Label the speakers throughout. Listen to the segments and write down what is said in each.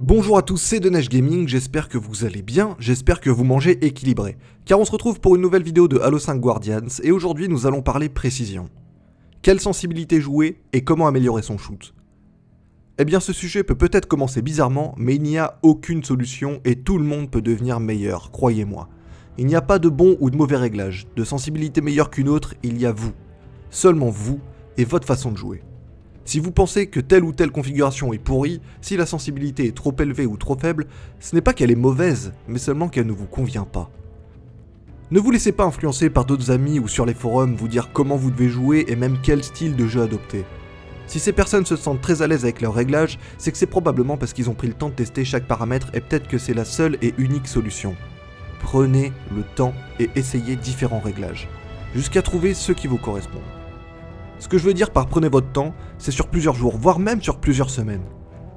Speaker 1: Bonjour à tous, c'est Deneige Gaming, j'espère que vous allez bien, j'espère que vous mangez équilibré. Car on se retrouve pour une nouvelle vidéo de Halo 5 Guardians, et aujourd'hui nous allons parler précision. Quelle sensibilité jouer et comment améliorer son shoot? Eh bien ce sujet peut peut-être commencer bizarrement, mais il n'y a aucune solution et tout le monde peut devenir meilleur, croyez-moi. Il n'y a pas de bon ou de mauvais réglage, de sensibilité meilleure qu'une autre, il y a vous. Seulement vous et votre façon de jouer. Si vous pensez que telle ou telle configuration est pourrie, si la sensibilité est trop élevée ou trop faible, ce n'est pas qu'elle est mauvaise, mais seulement qu'elle ne vous convient pas. Ne vous laissez pas influencer par d'autres amis ou sur les forums vous dire comment vous devez jouer et même quel style de jeu adopter. Si ces personnes se sentent très à l'aise avec leurs réglages, c'est que c'est probablement parce qu'ils ont pris le temps de tester chaque paramètre et peut-être que c'est la seule et unique solution. Prenez le temps et essayez différents réglages, jusqu'à trouver ceux qui vous correspondent. Ce que je veux dire par prenez votre temps, c'est sur plusieurs jours, voire même sur plusieurs semaines.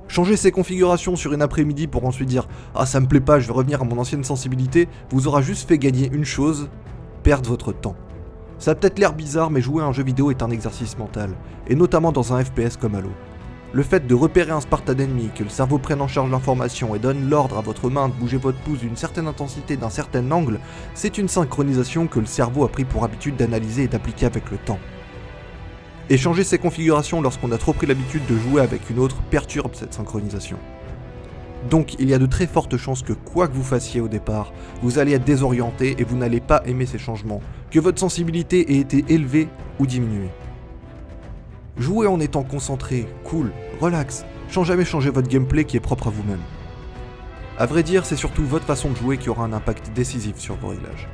Speaker 1: Changer ces configurations sur une après-midi pour ensuite dire « Ah ça me plaît pas, je vais revenir à mon ancienne sensibilité », vous aura juste fait gagner une chose, perdre votre temps. Ça a peut-être l'air bizarre, mais jouer à un jeu vidéo est un exercice mental, et notamment dans un FPS comme Halo. Le fait de repérer un Spartan ennemi, que le cerveau prenne en charge l'information et donne l'ordre à votre main de bouger votre pouce d'une certaine intensité, d'un certain angle, c'est une synchronisation que le cerveau a pris pour habitude d'analyser et d'appliquer avec le temps. Et changer ces configurations lorsqu'on a trop pris l'habitude de jouer avec une autre perturbe cette synchronisation. Donc il y a de très fortes chances que quoi que vous fassiez au départ, vous allez être désorienté et vous n'allez pas aimer ces changements, que votre sensibilité ait été élevée ou diminuée. Jouez en étant concentré, cool, relax, sans jamais changer votre gameplay qui est propre à vous-même. A vrai dire, c'est surtout votre façon de jouer qui aura un impact décisif sur vos réglages.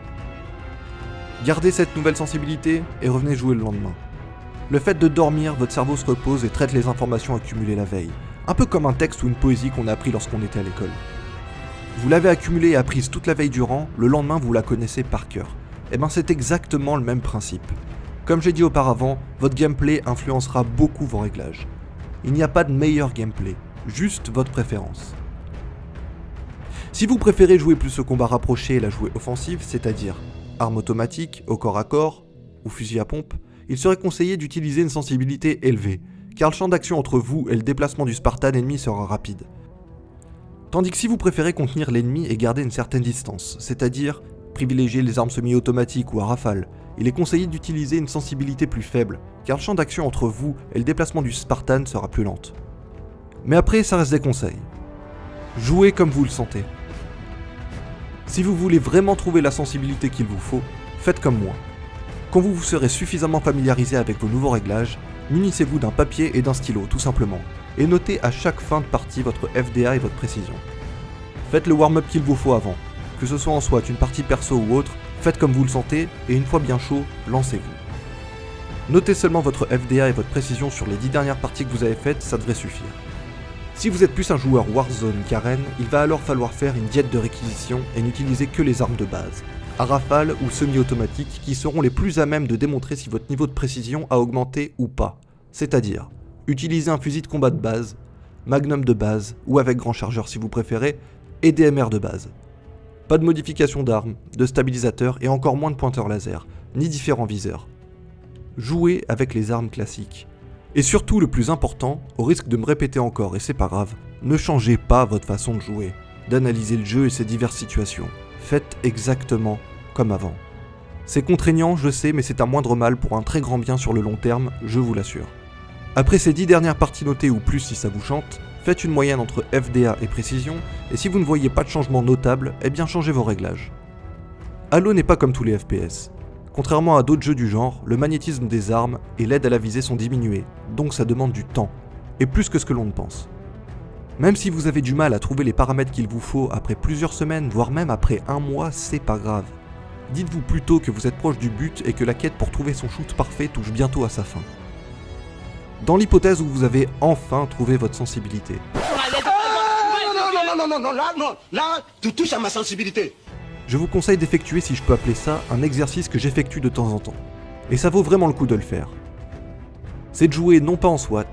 Speaker 1: Gardez cette nouvelle sensibilité et revenez jouer le lendemain. Le fait de dormir, votre cerveau se repose et traite les informations accumulées la veille. Un peu comme un texte ou une poésie qu'on a appris lorsqu'on était à l'école. Vous l'avez accumulée et apprise toute la veille durant, le lendemain vous la connaissez par cœur. Et ben c'est exactement le même principe. Comme j'ai dit auparavant, votre gameplay influencera beaucoup vos réglages. Il n'y a pas de meilleur gameplay, juste votre préférence. Si vous préférez jouer plus au combat rapproché et la jouer offensive, c'est-à-dire arme automatique, au corps à corps ou fusil à pompe, il serait conseillé d'utiliser une sensibilité élevée, car le champ d'action entre vous et le déplacement du Spartan ennemi sera rapide. Tandis que si vous préférez contenir l'ennemi et garder une certaine distance, c'est-à-dire privilégier les armes semi-automatiques ou à rafale, il est conseillé d'utiliser une sensibilité plus faible, car le champ d'action entre vous et le déplacement du Spartan sera plus lente. Mais après, ça reste des conseils. Jouez comme vous le sentez. Si vous voulez vraiment trouver la sensibilité qu'il vous faut, faites comme moi. Quand vous vous serez suffisamment familiarisé avec vos nouveaux réglages, munissez-vous d'un papier et d'un stylo tout simplement, et notez à chaque fin de partie votre FDA et votre précision. Faites le warm-up qu'il vous faut avant, que ce soit en soit une partie perso ou autre, faites comme vous le sentez, et une fois bien chaud, lancez-vous. Notez seulement votre FDA et votre précision sur les 10 dernières parties que vous avez faites, ça devrait suffire. Si vous êtes plus un joueur Warzone qu'Arène, il va alors falloir faire une diète de réquisition et n'utiliser que les armes de base, à rafale ou semi-automatique, qui seront les plus à même de démontrer si votre niveau de précision a augmenté ou pas. C'est-à-dire, utiliser un fusil de combat de base, magnum de base, ou avec grand chargeur si vous préférez, et DMR de base. Pas de modification d'armes, de stabilisateur et encore moins de pointeurs laser, ni différents viseurs. Jouez avec les armes classiques. Et surtout le plus important, au risque de me répéter encore et c'est pas grave, ne changez pas votre façon de jouer, d'analyser le jeu et ses diverses situations. Faites exactement comme avant. C'est contraignant, je sais, mais c'est un moindre mal pour un très grand bien sur le long terme, je vous l'assure. Après ces 10 dernières parties notées ou plus si ça vous chante, faites une moyenne entre FDA et précision, et si vous ne voyez pas de changement notable, eh bien changez vos réglages. Halo n'est pas comme tous les FPS. Contrairement à d'autres jeux du genre, le magnétisme des armes et l'aide à la visée sont diminués, donc ça demande du temps, et plus que ce que l'on ne pense. Même si vous avez du mal à trouver les paramètres qu'il vous faut après plusieurs semaines, voire même après un mois, c'est pas grave. Dites-vous plutôt que vous êtes proche du but et que la quête pour trouver son shoot parfait touche bientôt à sa fin. Dans l'hypothèse où vous avez enfin trouvé votre sensibilité.
Speaker 2: Là, tu touches à ma sensibilité.
Speaker 1: Je vous conseille d'effectuer, si je peux appeler ça, un exercice que j'effectue de temps en temps. Et ça vaut vraiment le coup de le faire. C'est de jouer non pas en SWAT,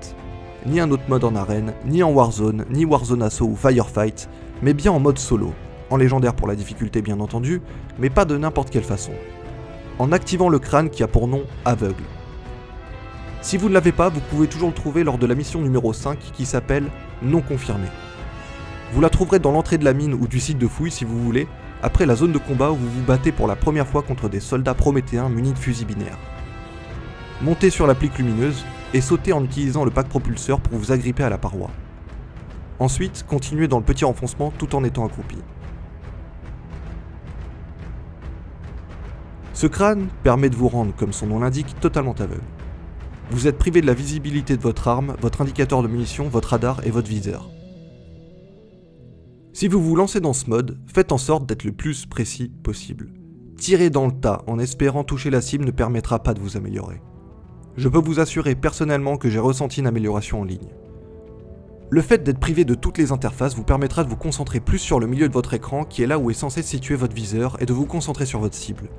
Speaker 1: ni un autre mode en arène, ni en Warzone, ni Warzone Assault ou Firefight, mais bien en mode solo, en légendaire pour la difficulté bien entendu, mais pas de n'importe quelle façon. En activant le crâne qui a pour nom aveugle. Si vous ne l'avez pas, vous pouvez toujours le trouver lors de la mission numéro 5 qui s'appelle Non confirmé. Vous la trouverez dans l'entrée de la mine ou du site de fouille si vous voulez, après la zone de combat où vous vous battez pour la première fois contre des soldats prométhéens munis de fusils binaires. Montez sur la plique lumineuse et sautez en utilisant le pack propulseur pour vous agripper à la paroi. Ensuite, continuez dans le petit renfoncement tout en étant accroupi. Ce crâne permet de vous rendre, comme son nom l'indique, totalement aveugle. Vous êtes privé de la visibilité de votre arme, votre indicateur de munitions, votre radar et votre viseur. Si vous vous lancez dans ce mode, faites en sorte d'être le plus précis possible. Tirer dans le tas en espérant toucher la cible ne permettra pas de vous améliorer. Je peux vous assurer personnellement que j'ai ressenti une amélioration en ligne. Le fait d'être privé de toutes les interfaces vous permettra de vous concentrer plus sur le milieu de votre écran qui est là où est censé se situer votre viseur et de vous concentrer sur votre cible.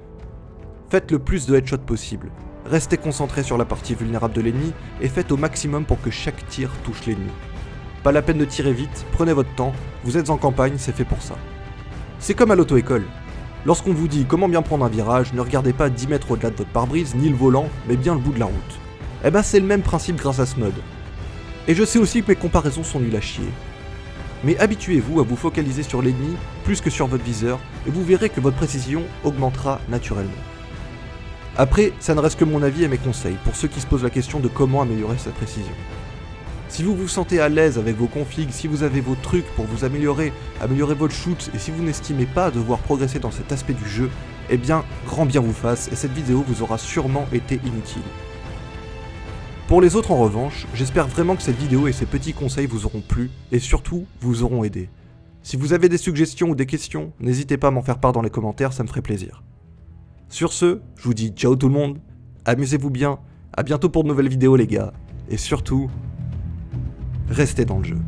Speaker 1: Faites le plus de headshots possible, restez concentré sur la partie vulnérable de l'ennemi et faites au maximum pour que chaque tir touche l'ennemi. Pas la peine de tirer vite, prenez votre temps, vous êtes en campagne, c'est fait pour ça. C'est comme à l'auto-école. Lorsqu'on vous dit comment bien prendre un virage, ne regardez pas 10 mètres au-delà de votre pare-brise ni le volant, mais bien le bout de la route. Eh ben c'est le même principe grâce à ce mode. Et je sais aussi que mes comparaisons sont nulles à chier. Mais habituez-vous à vous focaliser sur l'ennemi plus que sur votre viseur, et vous verrez que votre précision augmentera naturellement. Après, ça ne reste que mon avis et mes conseils pour ceux qui se posent la question de comment améliorer sa précision. Si vous vous sentez à l'aise avec vos configs, si vous avez vos trucs pour vous améliorer votre shoot, et si vous n'estimez pas devoir progresser dans cet aspect du jeu, eh bien, grand bien vous fasse, et cette vidéo vous aura sûrement été inutile. Pour les autres en revanche, j'espère vraiment que cette vidéo et ces petits conseils vous auront plu, et surtout, vous auront aidé. Si vous avez des suggestions ou des questions, n'hésitez pas à m'en faire part dans les commentaires, ça me ferait plaisir. Sur ce, je vous dis ciao tout le monde, amusez-vous bien, à bientôt pour de nouvelles vidéos les gars, et surtout, restez dans le jeu.